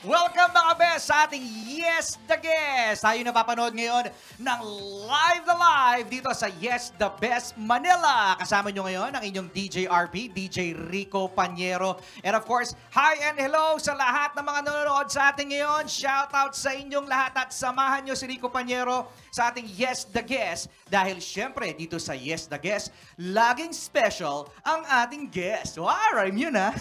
Welcome mga best sa ating Yes the Guest. Tayo napapanood ngayon ng live na live dito sa Yes the Best Manila. Kasama nyo ngayon ang inyong DJ RP, DJ Rico Panyero. And of course, hi and hello sa lahat ng mga nanonood sa ating ngayon. Shout out sa inyong lahat at samahan nyo si Rico Panyero sa ating Yes the Guest. Dahil syempre dito sa Yes the Guest, laging special ang ating guest. Wow, rhyme yun ha.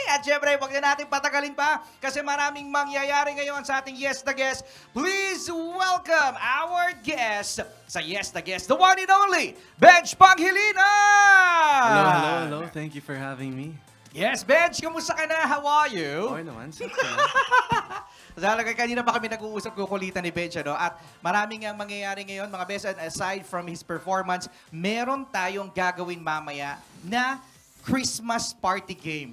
At syempre, huwag na natin patagalin pa kasi maraming mangyayari ngayon sa ating Yes the Guest. Please welcome our guest sa Yes the Guest, the one and only, Benj Panghilinan! Hello. Thank you for having me. Yes, Benj, kumusta ka na? How are you? Okay naman. Talaga kanina pa kami nag-uusap, kukulitan ni Benj, ano? At maraming ang mangyayari ngayon, mga best, aside from his performance, meron tayong gagawin mamaya na Christmas party game.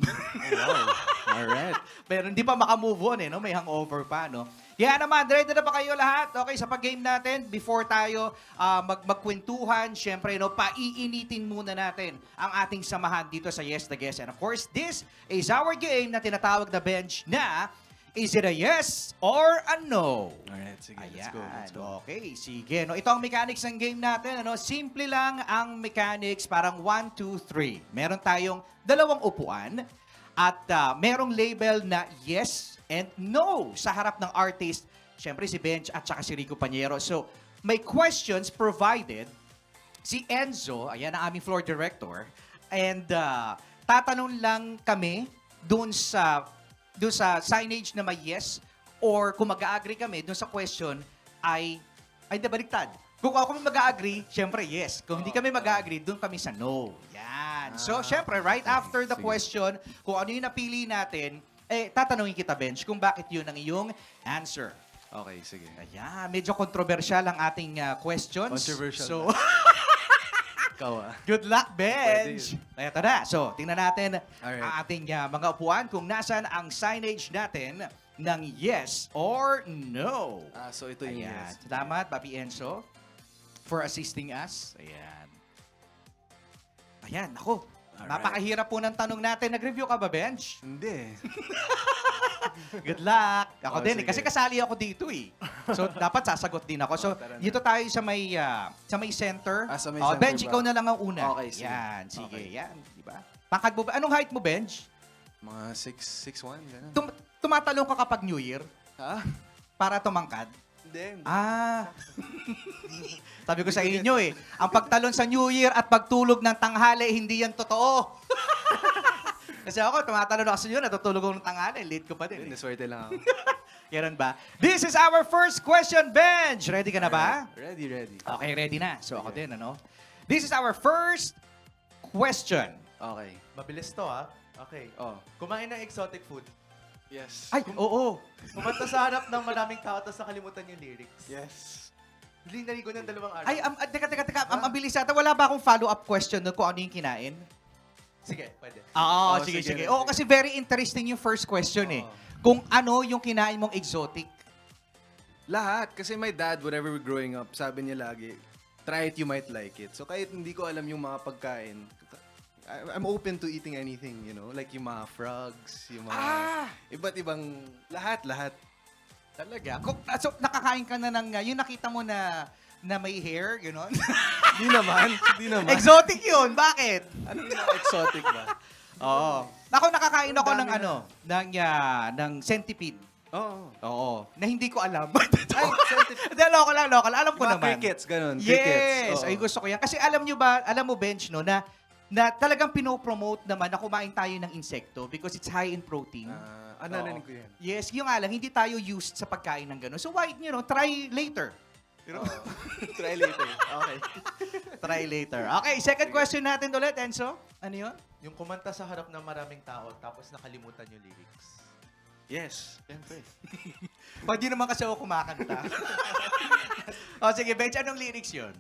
Wow. Alright. Pero hindi pa makamove on no? May hangover pa, no? Kaya naman, ready na ba kayo lahat? Okay, sa pag-game natin, before tayo magkwentuhan, syempre, no, paiinitin muna natin ang ating samahan dito sa Yes the Guest. And of course, this is our game na tinatawag na Bench na is it a yes or a no? Alright, sige. Ayan. Let's go. Okay, sige. No, ito ang mechanics ng game natin. Ano? Simple lang ang mechanics, parang 1, 2, 3. Meron tayong dalawang upuan at merong label na yes and no sa harap ng artist. Siyempre si Benj at saka si Rico Panyero. So, may questions provided. Si Enzo, ayan ang aming floor director, and tatanong lang kami dun sa signage na may yes or kung mag-a-agree kami dun sa question ay baliktad. Kung ako mag-a-agree, syempre yes. Kung hindi kami mag-a-agree, dun kami sa no. Yan. So, syempre, right after the question, kung ano yung napili natin, tatanungin kita, Benj, kung bakit yun ang iyong answer. Okay, sige. Ayan. Medyo controversial ang ating questions. Controversial So, Ikaw good luck, Benj! Ito na. So, tingnan natin Alright. ang ating mga upuan kung nasan ang signage natin ng yes or no. So ito yung Ayan. yes. Salamat, Papi Enzo, for assisting us. Ayan. Ayan, ako. Alright. Napakahirap po ng tanong natin. Nag-review ka ba, Benj? Hindi. Good luck. Ako din, sige. kasi kasali ako dito eh. So, dapat sasagot din ako. So, tara na. dito tayo sa may center. Sa may Oh, center Benj, ba? ikaw na lang ang una. Okay, sige. Yan, sige. Okay. Yan, di ba? Pangkad mo ba? Anong height mo, Benj? Mga 6'1", gano'n. Tumatalong ka kapag New Year Ha? para tumangkad? Hindi. Ah. Sabi ko sa inyo eh, ang pagtalon sa New Year at pagtulog ng tanghali, hindi yan totoo. Kasi ako, tumatalon ako sa New Year, natutulog ako ng tanghali, late ko pa din. Hindi, swerte lang ako. Ganun ba? This is our first question, Benj. Ready ka na ba? Ready. Okay, ready na. So ako Okay. din, ano? This is our first question. Okay. Mabilis to, ha? Okay. Oh. Kumain ng exotic food. Yes. Ay, oo. Kumanta sa harap ng maraming tao tapos nakalimutan yung lyrics. Yes. Hindi naligo ng 2 araw. Ay, teka. Ang mabilis ata. Wala ba akong follow-up question doon kung ano yung kinain? Sige, pwede. Oo, Oh, sige. sige. Oo, kasi very interesting yung first question eh. Oo. Kung ano yung kinain mong exotic. Lahat. Kasi my dad, whenever we're growing up, sabi niya lagi, try it, you might like it. So kahit hindi ko alam yung mga pagkain, I'm open to eating anything, you know? Like yung mga frogs, yung mga iba't ibang, lahat. Talaga? So, nakakain ka na ng, yung nakita mo na may hair, gano'n? Hindi naman. Exotic yun. Bakit? Ano yung exotic ba? Oo. Ako nakakain ako Ang ng dami ng centipede. Oo. Oo. Na hindi ko alam. Ay, centipede. Hindi, local. Alam ko Mga naman. crickets, ganun. Yes. Crickets. Oo. Ay, gusto ko yan. Kasi alam mo, Benj, no, na talagang pinopromote naman na kumain tayo ng insekto because it's high in protein. Narinig ko yan. Yes, yung nga lang, hindi tayo used sa pagkain ng gano'n. So why, try later. Try later. Okay. Try later. Okay, second question natin ulit, Enzo. Ano yun? Yung kumanta sa harap ng maraming tao tapos nakalimutan yung lyrics. Yes. Siyempre. Pag di naman kasi ako kumakanta. O sige, Benj, anong lyrics yun?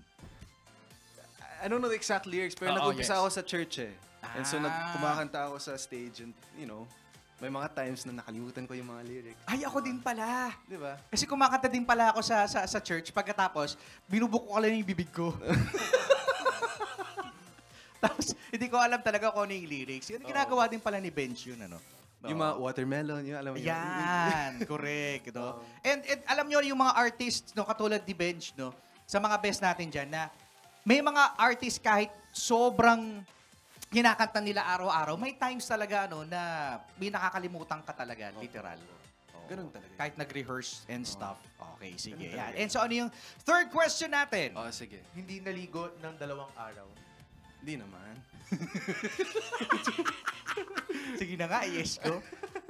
I don't know the exact lyrics, pero Oo, nag-umpisa yes. ako sa church eh. And so, Ah. kumakanta ako sa stage and, you know, may mga times na nakalimutan ko yung mga lyrics. Ay, ako din pala. Di ba? Kasi kumakanta din pala ako sa church. Pagkatapos, binubuko ko lang yung bibig ko. Tapos, Hindi ko alam talaga kung ano yung lyrics. Yun, ginagawa din pala ni Bench yun, ano? Yung mga watermelon, yung alam mo yun. Yan, correct. No? And alam nyo, yung mga artists, no, katulad ni Bench, no, sa mga best natin dyan, na may mga artists kahit sobrang kinakanta nila araw-araw, may times talaga no, na may nakakalimutan ka talaga, literal. Oo. Ganun talaga. Kahit nag-rehearse and stuff. Okay, sige. Ganun Yan. talaga. And so ano yung third question natin? Oh, sige. Hindi naligo ng 2 araw. Hindi naman. Sige na nga, yes ko.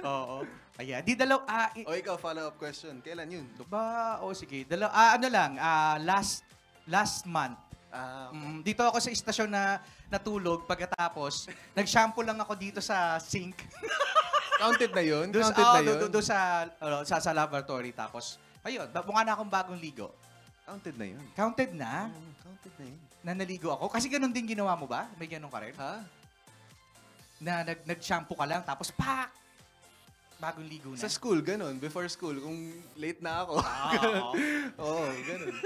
Oo. Ayan. Di O ikaw, follow-up question. Kailan yun? sige. Ano lang, last month. Dito ako sa istasyon na natulog pagkatapos. Nag-shampoo lang ako dito sa sink. Counted na yun? Doon Counted na yun? doon sa laboratory. Tapos, ayun, mukha na akong bagong ligo. Counted na yun. Counted na? Counted na yun. Na naligo ako? Kasi ganun din ginawa mo ba? May ganun ka rin? Ha? Na nag-shampoo ka lang, tapos pak! Bagong ligo na. Sa school, ganun. Before school, kung late na ako. Oo, ganun.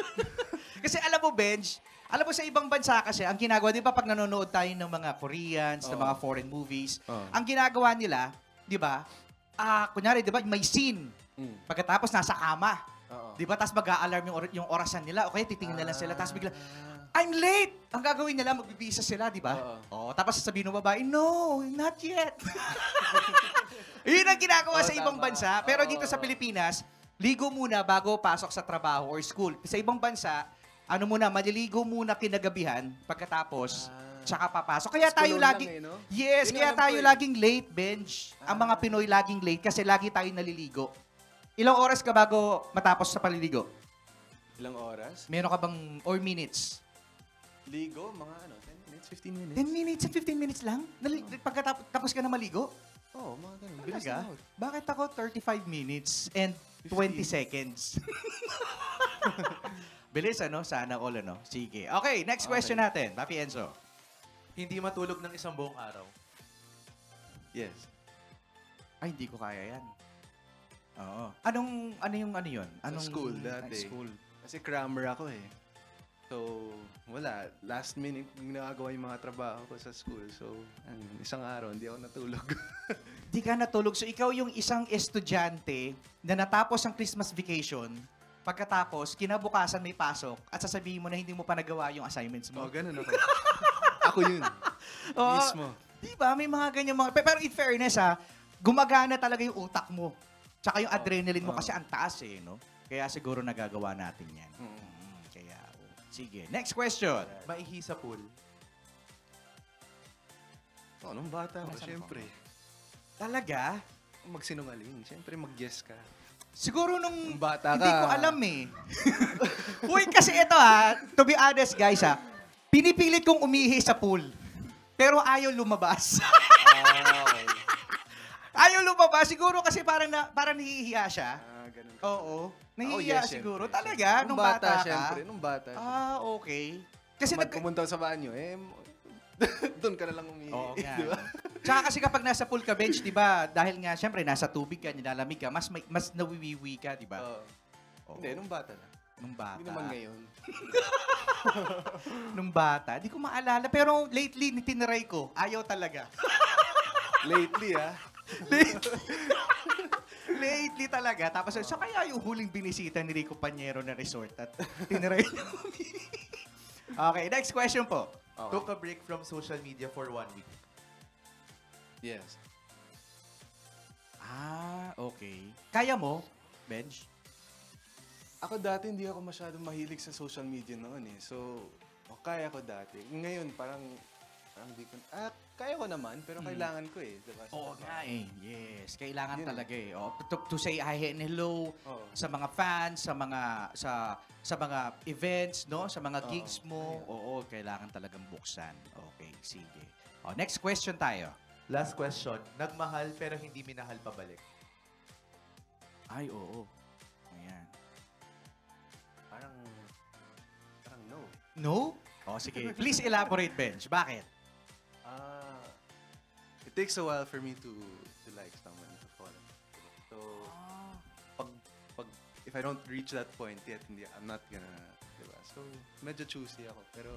Kasi alam mo, Benj, alam mo sa ibang bansa kasi, ang ginagawa, di ba pag nanonood tayo ng mga Koreans, ng mga foreign movies, ang ginagawa nila, di ba, kunyari, di ba, may scene. Pagkatapos, nasa kama. Di ba, tapos mag-a-alarm yung orasan nila, okay, titingin na lang sila, tapos bigla, I'm late! Ang gagawin nila, magbibisa sila, di ba? Tapos sasabihin ng babae, no, not yet. Yun ang ginagawa sa ibang bansa. Pero dito sa Pilipinas, ligo muna bago pasok sa trabaho or school. Sa ibang bansa, maliligo muna kinagabihan, pagkatapos, tsaka papasok. Kaya tayo Kulon lang laging, no? yes, Yun kaya alam ko tayo eh. laging late, Benj. Ang mga Pinoy laging late kasi lagi tayo naliligo. Ilang oras ka bago matapos sa paliligo? Ilang oras? Meron ka bang, or minutes? Ligo, mga 10 minutes, 15 minutes. 10 minutes at 15 minutes lang? Pagkatapos ka na maligo? Oo, mga ganun. Bilis Talaga? na ako. Bakit ako 35 minutes and 20 seconds? Bilis, ano? Sana all, ano? Sige. Okay, next question natin. Papi Enzo. Hindi matulog ng 1 buong araw. Yes. Ay, hindi ko kaya yan. Oo. Ano yun? Anong school dati. School. Kasi crammer ako eh. So, wala. Last minute, ginagawa yung mga trabaho ko sa school. So, isang araw, hindi ako natulog. Di ka natulog. So, ikaw yung isang estudyante na natapos ang Christmas vacation, pagkatapos, kinabukasan may pasok, at sasabihin mo na hindi mo pa nagawa yung assignments mo. Ganun ako. Ako yun. Oo. Mismo. Di ba? May mga ganyan mga... Pero in fairness, gumagana talaga yung utak mo. Tsaka yung adrenaline mo kasi ang taas eh, no? Kaya siguro nagagawa natin yan. Sige. Next question. Maihi sa pool. Nung bata ako, Nasaan syempre. Talaga? Magsinungaling. Syempre, mag-guess ka. Siguro nung Nung bata hindi ka. ko alam eh. Uy, kasi ito to be honest guys pinipilit kong umihi sa pool. Pero ayaw lumabas. Okay. Ayaw lumabas. Siguro kasi parang nahihiya siya. Ganun. Oo. Ako, Nahihiya yes, siguro. syempre. Talaga? Nung bata ka? Syempre, nung bata. Okay. Kasi Pumunta ka sa banyo, doon ka na lang umihi. Oo nga. Di ba? Tsaka kasi kapag nasa pool ka, Bench, di ba, dahil nga, syempre, nasa tubig ka, nilalamig ka, mas nawiwiwi ka, di ba? Oo. Hindi, nung bata na. Nung bata. Hindi naman ngayon. Nung bata. Di ko maalala. Pero lately, tinry ko. Ayaw talaga. Lately, Lately talaga. Tapos, so kaya yung huling binisita ni Rico Pañero na resort at tinry niya. Okay, next question po. Okay. Took a break from social media for 1 week. Yes. Okay. Kaya mo, Benj? Ako dati hindi ako masyadong mahilig sa social media noon eh. So, kaya ko dati. Ngayon parang di ko, kaya ko naman, pero kailangan ko eh. Diba? Oo nga eh. Yes. Kailangan Yun. talaga eh. To say hi and hello sa mga fans, sa mga events, no? Sa mga gigs mo. Oo, kailangan talagang buksan. Okay, sige. Next question tayo. Last question. Nagmahal pero hindi minahal pabalik. Ay, oo. Ayan. Parang no. No? Sige. Please elaborate, Benj. Bakit? It takes a while for me to like someone, to fall. So, if I don't reach that point yet, I'm not gonna, diba? So, medyo choosy ako. Pero,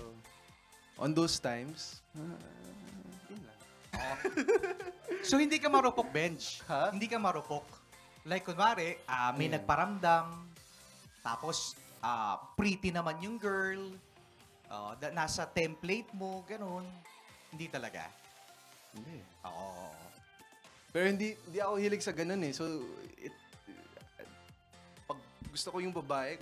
on those times, yun lang. So, hindi ka marupok, Benj? Ha? Hindi ka marupok? Like, kunwari, may Ayan. nagparamdam, tapos, pretty naman yung girl, nasa template mo, ganun. Hindi talaga. Hindi. Oo. Pero hindi ako hilig sa ganun eh. So, pag gusto ko yung babae,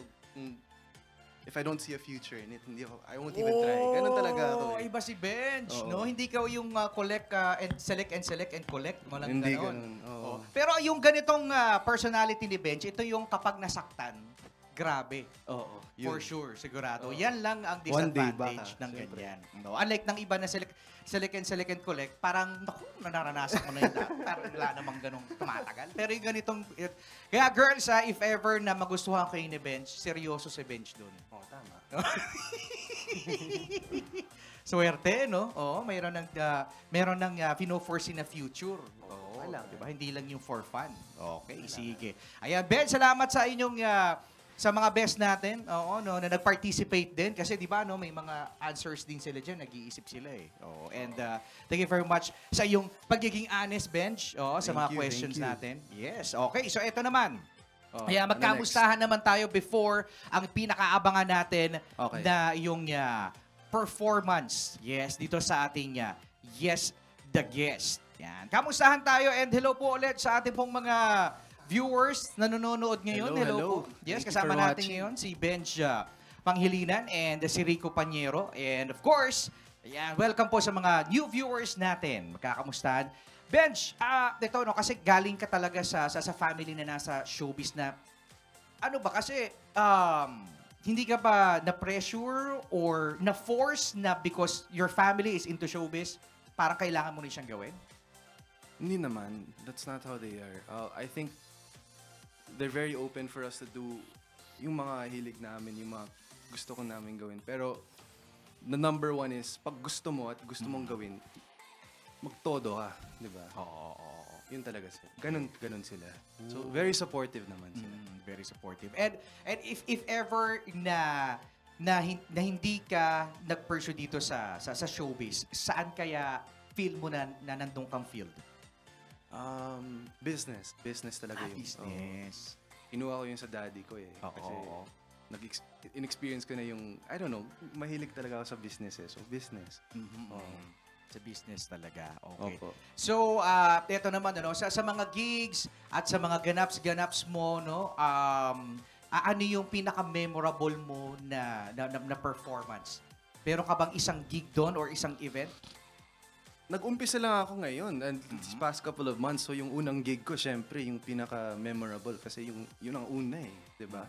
if I don't see a future in it, I won't even try. Ganun talaga ako eh. Iba si Benj, Oo. no? Hindi ka yung collect and select and select and collect. Walang Hindi ganon. ganun. Oo. Oh. Pero yung ganitong personality ni Benj, ito yung kapag nasaktan, grabe. Oo. For Yun. sure, sigurado. Oo. Yan lang ang One day disadvantage baka, ng syempre. ganyan. No? Unlike ng iba na select and collect, parang, naku, naranasan ko na yun. Parang wala namang ganong tumatagal. Pero yung ganitong... Kaya girls, if ever na magustuhan kayo ni Benj, seryoso si Benj dun. Oo, tama. Swerte, no? Oo, mayroon ng pino-foresee na future. Oo, Wala. diba? Hindi lang yung for fun. Okay, sige. Ayan, Ben, salamat sa inyong sa mga best natin. Oo, no, na nag-participate din kasi 'di ba no, may mga answers din sila diyan, nag-iisip sila eh. Oo, and thank you very much sa iyong pagiging honest, Benj. Oo, sa Thank mga you, questions thank you. natin. Yes. Okay, so ito naman. Oh, Kaya ano magkamustahan naman tayo before ang pinakaabangan natin Okay. na yung performance. Yes, dito sa ating Yes, the Guest. Yan. Kamustahan tayo and hello po ulit sa ating pong mga viewers na nanonood ngayon. Hello. Po. Yes, Thank you kasama for natin watching. ngayon si Benj Panghilinan and si Rico Panyero. And of course, ayan, welcome po sa mga new viewers natin. Magkakamustahan. Benj, ito no, kasi galing ka talaga sa family na nasa showbiz na ano ba kasi hindi ka ba na-pressure or na-force na because your family is into showbiz, parang kailangan mo rin siyang gawin? Hindi naman. That's not how they are. I think they're very open for us to do yung mga hilig namin, yung mga gusto ko namin gawin. Pero the number one is, pag gusto mo at gusto mong gawin, magtodo ka, di ba? Oo. Yun talaga sila. Ganun sila. So, very supportive naman sila. Very supportive. And if ever na hindi ka nag-pursue dito sa showbiz, saan kaya feel mo na nandun kang field? Business. Business talaga yun. Business. Kinuha ko yun sa daddy ko eh. Oo. Kasi in-experience ko na yung, I don't know, mahilig talaga ako sa business eh. So, business. Oo. Sa business talaga. Okay. Opo. So, ito naman, ano, sa mga gigs at sa mga ganaps mo, no, ano yung pinaka-memorable mo na performance? Meron ka bang isang gig doon or isang event? Nag-umpisa lang ako ngayon and this past couple of months. So, yung unang gig ko, syempre, yung pinaka-memorable kasi yun ang una eh. Diba?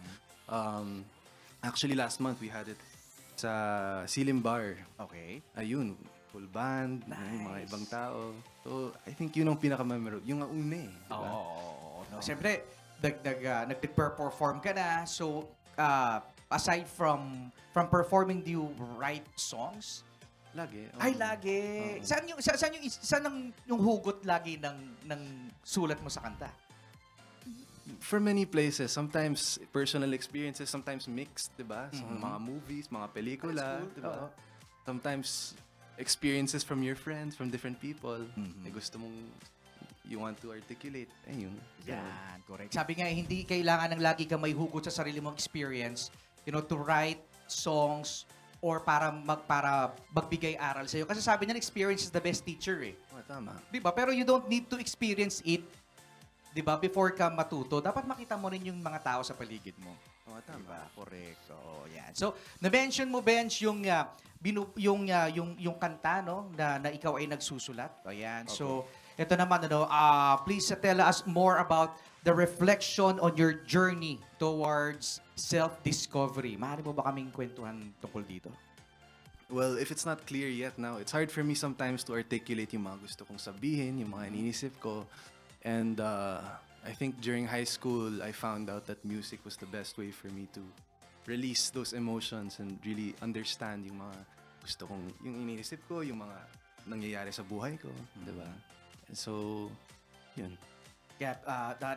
Actually, last month, we had it sa Silim Bar. Okay. Ayun, full band, yung mga Nice. ibang tao. So, I think yun ang pinaka-memorable. Yung ang una eh. Diba? Oo. No. Siyempre, nag-perform ka na. So, aside from performing, do you write songs? Lagi. oo. Ay, lagi. Oo. Saan yung hugot lagi ng sulat mo sa kanta? For many places, sometimes personal experiences, sometimes mixed, diba? So, mga movies, mga pelikula, That's cool. diba? Oo. Sometimes experiences from your friends, from different people. Eh, gusto mong you want to articulate. Ayun. Yan, correct. Sabi nga, hindi kailangan ng lagi ka may hugot sa sarili mong experience, to write songs or para magbigay aral sa'yo. Kasi sabi niya, experience is the best teacher eh. Oh, tama. Di ba? Pero you don't need to experience it, di ba, before ka matuto. Dapat makita mo rin yung mga tao sa paligid mo. Oh, tama. Diba? Correct. Oo, yan. So, na-mention mo, Benj, yung kanta, no, na ikaw ay nagsusulat. Ayan. So, ito naman, please tell us more about the reflection on your journey towards self-discovery. Maaari mo ba kaming kwentuhan tungkol dito? Well, if it's not clear yet now, it's hard for me sometimes to articulate yung mga gusto kong sabihin, yung mga iniisip ko. And I think during high school, I found out that music was the best way for me to release those emotions and really understand yung mga gusto kong, yung iniisip ko, yung mga nangyayari sa buhay ko, di ba? And so, yun. Kaya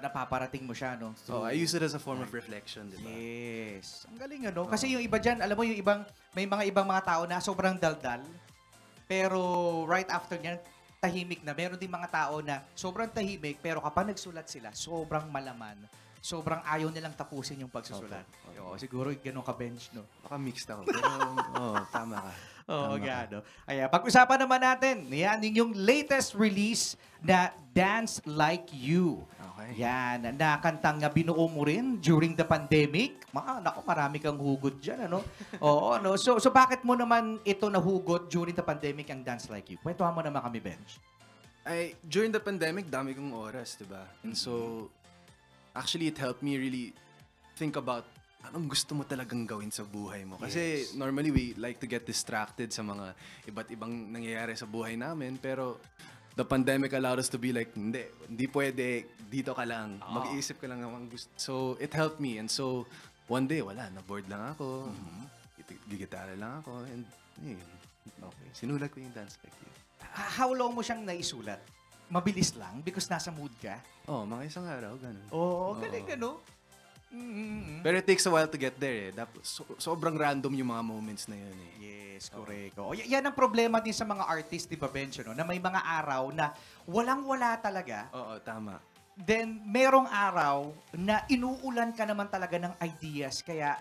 napaparating mo siya, no? So, I use it as a form of reflection, di ba? Yes. Ang galing, ano? Kasi yung iba dyan, alam mo, may mga ibang mga tao na sobrang daldal, pero right after niyan, tahimik na. Meron din mga tao na sobrang tahimik, pero kapag nagsulat sila, sobrang malaman. Sobrang ayaw nilang tapusin yung pagsusulat. Oo, siguro ganun ka-bench, no? Baka mixed ako. Pero, tama ka. Oo, gano. Ayan, pag-usapan naman natin, yan, yung latest release na Dance Like You. Okay. Yan, na kantang binuo mo rin during the pandemic. Naku, marami kang hugot dyan, ano? Oo, no? So bakit mo naman ito nahugot during the pandemic ang Dance Like You? Kwentuhan mo naman kami, Bench. During the pandemic, dami kong oras, di ba? And so, actually, it helped me really think about anong gusto mo talagang gawin sa buhay mo. Kasi normally, we like to get distracted sa mga iba't ibang nangyayari sa buhay namin. Pero the pandemic allowed us to be like, hindi pwede, dito ka lang. Mag-iisip ka lang ng gusto. So, it helped me. And so, one day, na-bored lang ako. Gigitara lang ako. And, sinulat ko yung Dance Like You. How long mo siyang naisulat? Mabilis lang? Because nasa mood ka? Mga isang araw, ganun. Oo, galing, ano? Pero it takes a while to get there eh. Sobrang random yung mga moments na yun eh. Yes, correct. Yan ang problema din sa mga artist, di ba, Bench, no? Na may mga araw na walang-wala talaga. Oo, tama. Then, merong araw na inuulan ka naman talaga ng ideas. Kaya,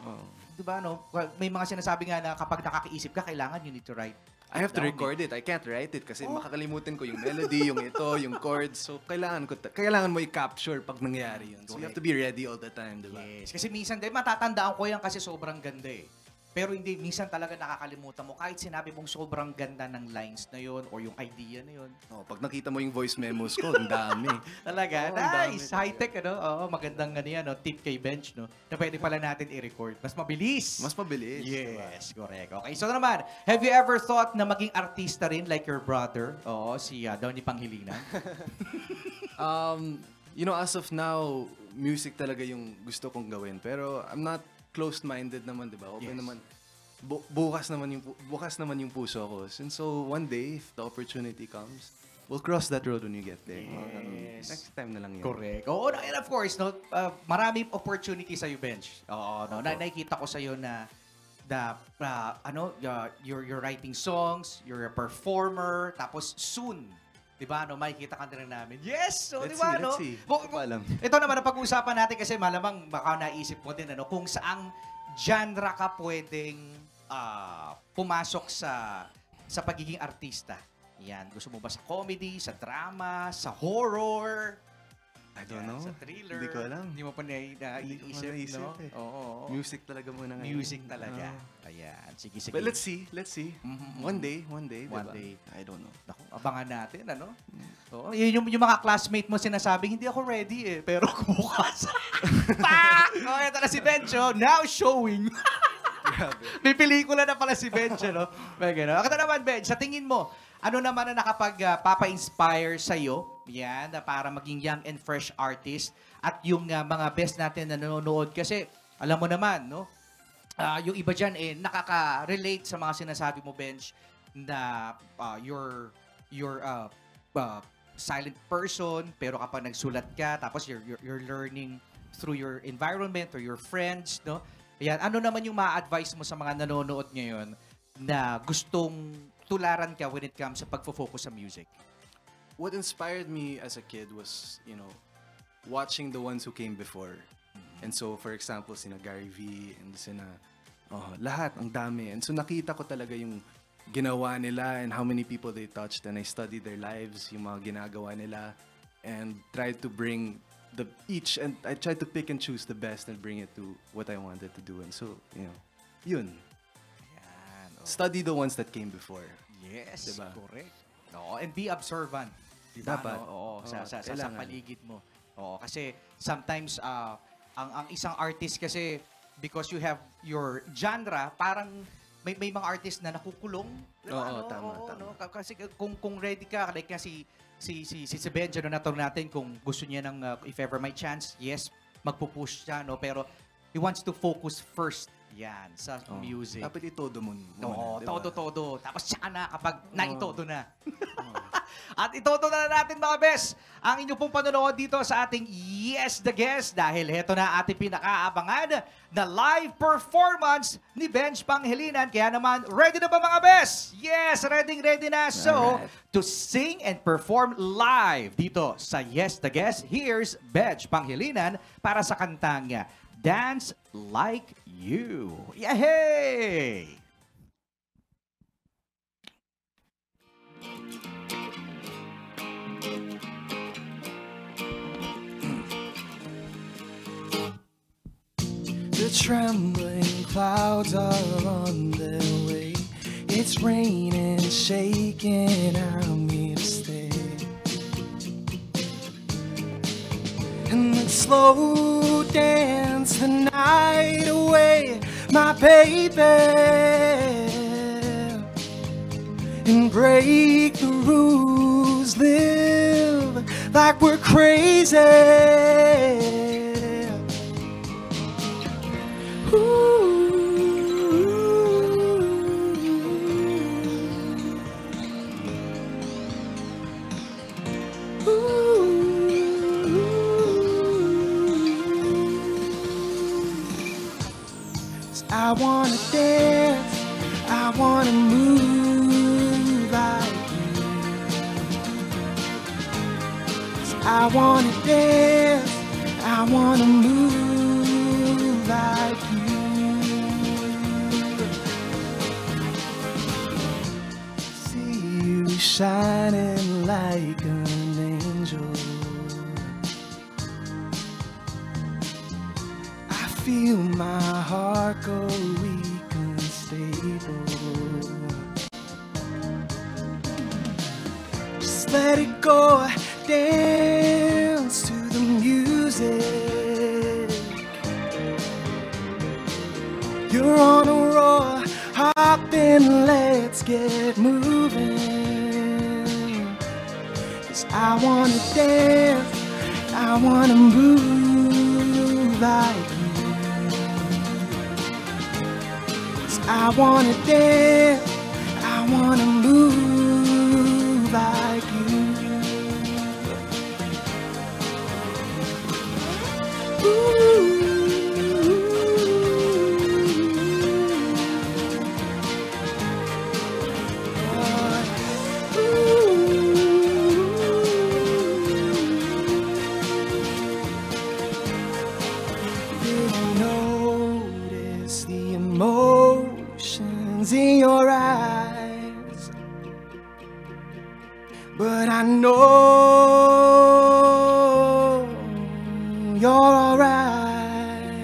di ba, no? May mga sinasabi nga na kapag nakakaisip ka, kailangan you need to write. I have to record it. I can't write it kasi makakalimutan ko yung melody, yung ito, yung chords. So, kailangan mo i-capture pag nangyari yun. So, you have to be ready all the time, di ba? Yes. Kasi minsan, matatandaan ko yan kasi sobrang ganda eh. Pero hindi, minsan talaga nakakalimutan mo. Kahit sinabi mong sobrang ganda ng lines na yun or yung idea na yun. Pag nakita mo yung voice memos ko, ang dami. Talaga? Ang dami Nice! High-tech, ano? Oo, magandang ano yan, no? Tip kay Bench, no? Na pwede pala natin i-record. Mas mabilis. Mas mabilis. Yes, correct. Okay, so naman, have you ever thought na maging artista rin like your brother? Oo, si Donnie Panghilinan. As of now, music talaga yung gusto kong gawin. Pero I'm not closed-minded naman, di ba? Open naman. Bukas naman yung puso ko. And so, one day, if the opportunity comes, we'll cross that road when you get there. Yes. Next time na lang yun. Correct. Oo, and of course, no, marami opportunity sa'yo, Bench. Oo, no, nakikita ko sa'yo na you're writing songs, you're a performer, tapos soon, di ba, no, makikita ka din namin. Yes! So, di ba, no? Let's see. Ito naman ang pag-uusapan natin kasi malamang baka naisip mo din, ano, kung saang genre ka pwedeng pumasok sa pagiging artista. Yan. Gusto mo ba sa comedy, sa drama, sa horror? I don't know. Sa thriller. Hindi ko alam. Hindi mo pa naiisip, no? Eh. Oo. Music talaga muna ngayon. Music talaga. Ayan. Sige. But let's see. One day, One diba? day. I don't know. Naku, abangan natin, ano? Oo. Yung mga classmate mo sinasabing, hindi ako ready eh. Pero bukas. Pak! O, ito na si Bencho. Now showing. Grabe. May pelikula na pala si Bench, no? May gano'n. Ako naman, Bench, sa tingin mo, ano naman na nakapag-papa-inspire sa'yo, yan, na para maging young and fresh artist at yung mga best natin na nanonood? Kasi, alam mo naman, no? Yung iba dyan, nakaka-relate sa mga sinasabi mo, Bench, na you're silent person, pero kapag nagsulat ka, tapos you're learning through your environment or your friends, no? Ayan, ano naman yung ma-advise mo sa mga nanonood ngayon na gustong tularan ka when it comes sa pagfo-focus sa music? What inspired me as a kid was, watching the ones who came before. And so, for example, sina Gary V and lahat, ang dami. And so, nakita ko talaga yung ginawa nila and how many people they touched. And I studied their lives, yung mga ginagawa nila, and tried to bring and I tried to pick and choose the best and bring it to what I wanted to do. And so, yun. Ayan. Study the ones that came before. Yes, diba? correct. No, and be observant. Diba? Dapat. No? Oo, sa kailangan. paligid mo. Oo, kasi sometimes ang isang artist kasi because you have your genre, parang may mga artist na nakukulong. Diba? Oo, tama. No? Kasi kung ready ka, like si Benjo na natanong natin kung gusto niya ng if ever may chance, yes, magpupush siya, no? Pero he wants to focus first Yan, sa Oh, music. Dapat itodo mo muna. Oo, diba? todo. Tapos tsaka na kapag naitodo na. At itodo na natin mga bes ang inyo pong panonood dito sa ating Yes the Guest dahil heto na ating pinakaabangan na live performance ni Benj Panghilinan. Kaya naman, ready na ba mga bes? Yes, ready na. So, to sing and perform live dito sa Yes the Guest, here's Benj Panghilinan para sa kantang Dance Like You. Yay! The trembling clouds are on their way. It's raining, shaking, I'm here to stay. And let's slow dance the night away, my baby, and break the rules, live like we're crazy. I wanna dance, I wanna move like you. I wanna dance, I wanna move like you. See you shining like an angel. I feel my heart go weak, unstable. Just let it go, dance to the music. You're on a roll, hop in, let's get moving. 'Cause I wanna dance, I wanna move like you. I wanna dance, I wanna move like you. Didn't notice the emotions in your eyes, but I know you're alright.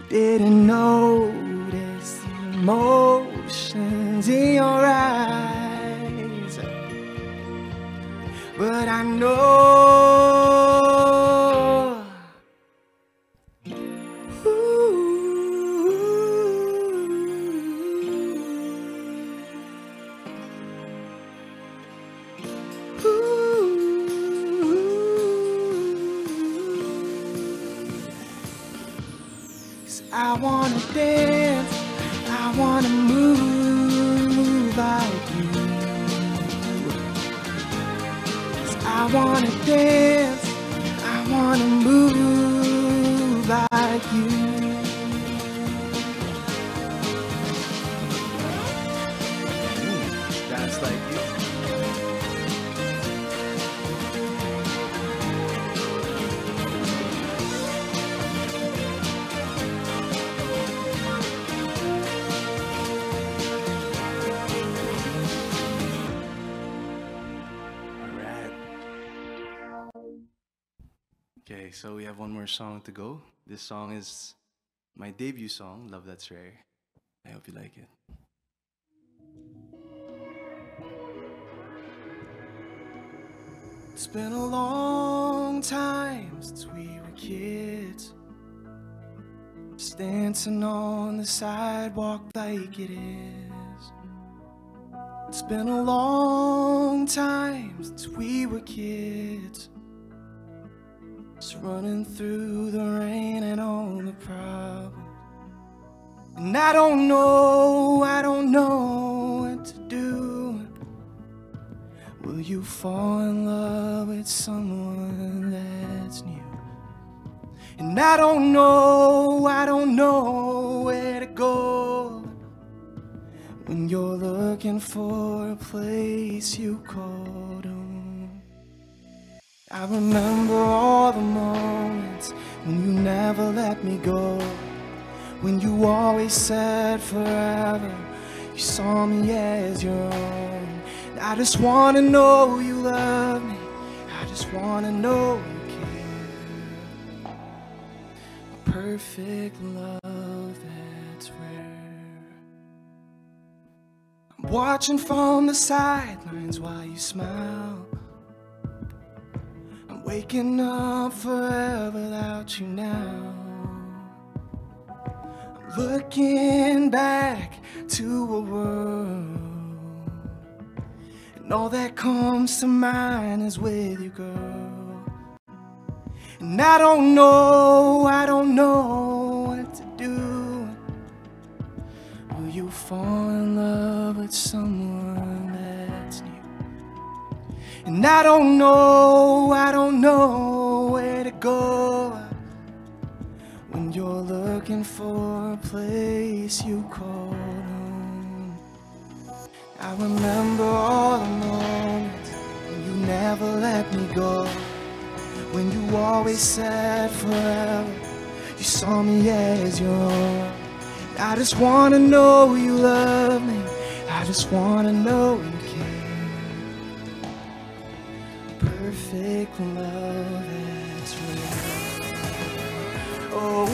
Didn't notice the emotions in your eyes, but I know. I wanna dance, I wanna move like you. I wanna dance, I wanna move like you. Dance like you. Okay, so we have one more song to go. This song is my debut song, Love That's Rare. I hope you like it. It's been a long time since we were kids, just dancing on the sidewalk like it is. It's been a long time since we were kids, just running through the rain and all the problems. And I don't know what to do. Will you fall in love with someone that's new? And I don't know where to go when you're looking for a place you call home. I remember all the moments when you never let me go, when you always said forever, you saw me as your own. And I just wanna know you love me, I just wanna know you care. A perfect love that's rare. I'm watching from the sidelines while you smile. I'm waking up forever without you now. Looking back to a world, and all that comes to mind is with you, girl. And I don't know what to do. Will you fall in love with someone that's new? And I don't know where to go when you're looking for a place you call home. I remember all the moments when you never let me go, when you always said forever, you saw me as your own. I just wanna know you love me, I just wanna know you care. Perfect love that's real. Oh,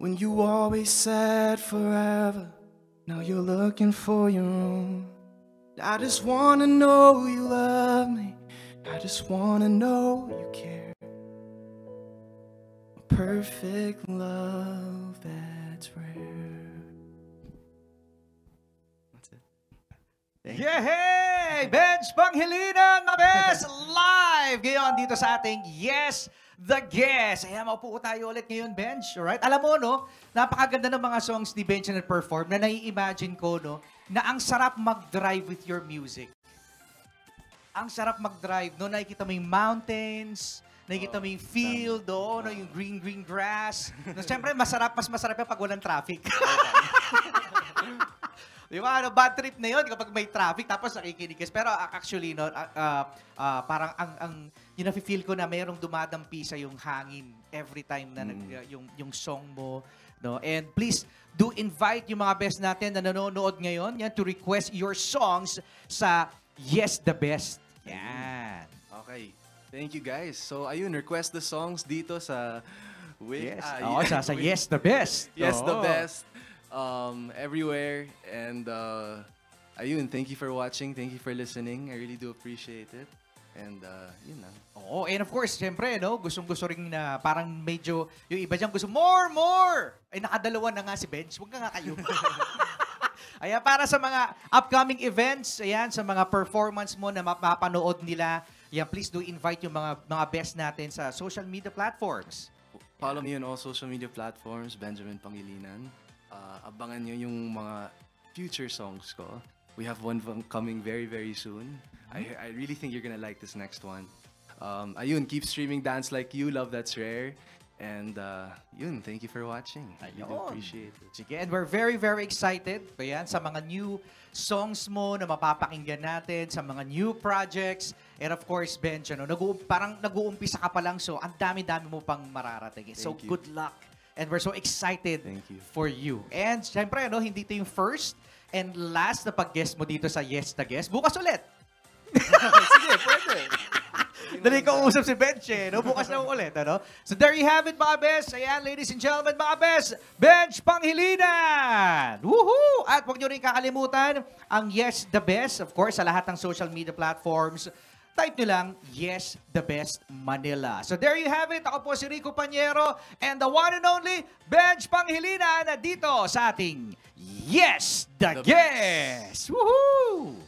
when you always said forever, now you're looking for your own. I just wanna know you love me, I just wanna know you care. A perfect love that's rare. That's it. Yehey! Benj Pangilinan, the best live ngayon dito sa ating Yes, The Guest. Ayan, maupo tayo ulit ngayon, Benj. Alright? Alam mo, no, napakaganda ng mga songs ni Benj na perform na nai-imagine ko, no, na ang sarap mag-drive with your music. Ang sarap mag-drive, no? Nakikita mo yung mountains, nakikita mo yung field, no? Yung green grass. No, siyempre, mas masarap yung pag walang traffic. Di ba? Ano, bad trip na yun kapag may traffic tapos nakikinig ka. Pero actually, no, parang yung nafe-feel ko na mayroong dumadampi sa yung hangin every time na yung song mo. No? And please, do invite yung mga best natin na nanonood ngayon yan, to request your songs sa Yes, The Best. Yan. Okay. Thank you, guys. So, ayun, request the songs dito sa... Yes. Sa Yes, The Best. Yes, The Best. Everywhere. And, ayun, thank you for watching. Thank you for listening. I really do appreciate it. And, yun lang. Oo, and of course, siyempre, no, gustong-gusto rin na parang medyo, yung iba dyan gusto, more! Ay, nakadalawa na nga si Benj. Huwag nga kayo. Ayan, para sa mga upcoming events, ayan, sa mga performance mo na mapapanood nila, ayan, please do invite yung mga best natin sa social media platforms. Follow me on all social media platforms, Benjamin Pangilinan. Abangan nyo yung mga future songs ko. We have one coming very, very soon. I really think you're gonna like this next one. Ayun, keep streaming Dance Like You, Love That's Rare. And yun, thank you for watching. I do Ayun. appreciate it. Sige, and we're very, very excited ayan, sa mga new songs mo na mapapakinggan natin, sa mga new projects. And of course, Benj, parang nag-uumpisa ka pa lang, so ang dami-dami mo pang mararating. So, Thank you. good luck. And we're so excited Thank you. for you. And syempre, hindi ito yung first and last na pag-guest mo dito sa Yes the Guest. Bukas ulit. Sige, pwede. Dali ka usap si Bench Bukas na ulit, So there you have it, mga best. Ayan, ladies and gentlemen, mga best. Bench Panghilinan! Woohoo! At huwag nyo rin kakalimutan ang Yes the Best. Of course, sa lahat ng social media platforms, type nyo lang, Yes the Best Manila. So there you have it. Ako po si Rico Pañero and the one and only Bench Panghilinan dito sa ating Yes the Guest! Woohoo!